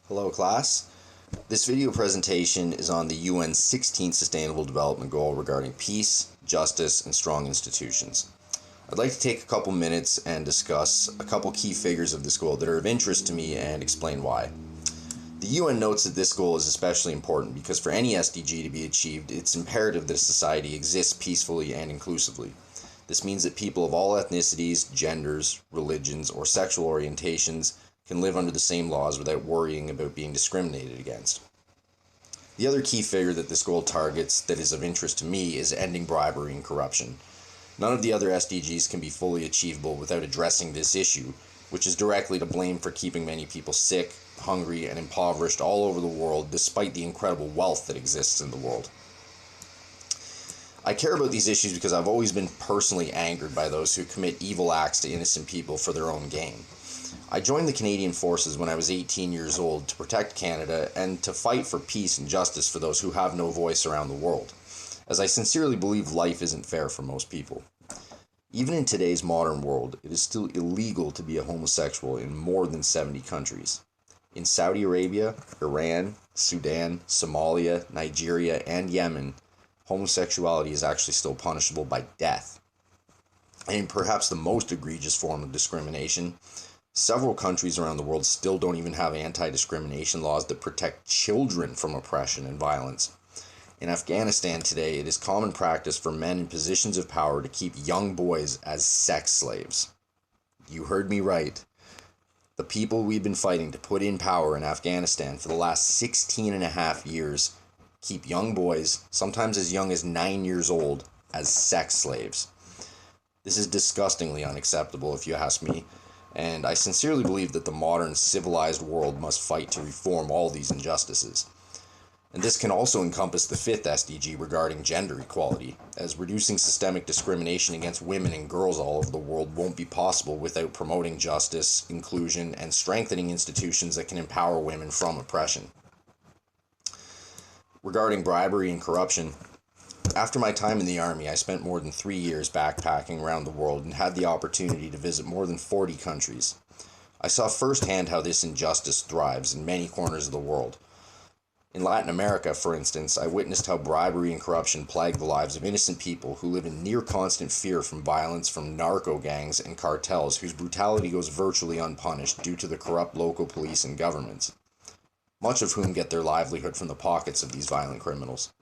Hello class. This video presentation is on the UN's 16th Sustainable Development Goal regarding peace, justice, and strong institutions. I'd like to take a couple minutes and discuss a couple key figures of this goal that are of interest to me and explain why. The UN notes that this goal is especially important because for any SDG to be achieved, it's imperative that society exists peacefully and inclusively. This means that people of all ethnicities, genders, religions, or sexual orientations can live under the same laws without worrying about being discriminated against. The other key figure that this goal targets that is of interest to me is ending bribery and corruption. None of the other SDGs can be fully achievable without addressing this issue, which is directly to blame for keeping many people sick, hungry, and impoverished all over the world despite the incredible wealth that exists in the world. I care about these issues because I've always been personally angered by those who commit evil acts to innocent people for their own gain. I joined the Canadian Forces when I was 18 years old to protect Canada and to fight for peace and justice for those who have no voice around the world, as I sincerely believe life isn't fair for most people. Even in today's modern world, it is still illegal to be a homosexual in more than 70 countries. In Saudi Arabia, Iran, Sudan, Somalia, Nigeria, and Yemen, homosexuality is actually still punishable by death. And perhaps the most egregious form of discrimination, several countries around the world still don't even have anti-discrimination laws that protect children from oppression and violence. In Afghanistan today, it is common practice for men in positions of power to keep young boys as sex slaves. You heard me right. The people we've been fighting to put in power in Afghanistan for the last 16 and a half years keep young boys, sometimes as young as 9 years old, as sex slaves. This is disgustingly unacceptable if you ask me. And I sincerely believe that the modern civilized world must fight to reform all these injustices. And this can also encompass the 5th SDG regarding gender equality, as reducing systemic discrimination against women and girls all over the world won't be possible without promoting justice, inclusion, and strengthening institutions that can empower women from oppression. Regarding bribery and corruption, after my time in the Army, I spent more than 3 years backpacking around the world and had the opportunity to visit more than 40 countries. I saw firsthand how this injustice thrives in many corners of the world. In Latin America, for instance, I witnessed how bribery and corruption plague the lives of innocent people who live in near constant fear from violence from narco gangs and cartels whose brutality goes virtually unpunished due to the corrupt local police and governments, much of whom get their livelihood from the pockets of these violent criminals.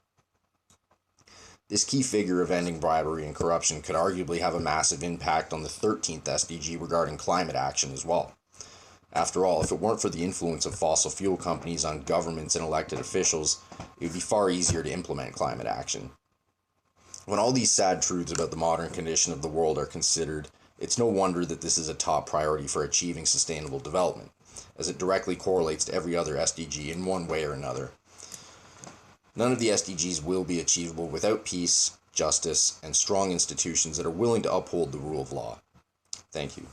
This key figure of ending bribery and corruption could arguably have a massive impact on the 13th SDG regarding climate action as well. After all, if it weren't for the influence of fossil fuel companies on governments and elected officials, it would be far easier to implement climate action. When all these sad truths about the modern condition of the world are considered, it's no wonder that this is a top priority for achieving sustainable development, as it directly correlates to every other SDG in one way or another. None of the SDGs will be achievable without peace, justice, and strong institutions that are willing to uphold the rule of law. Thank you.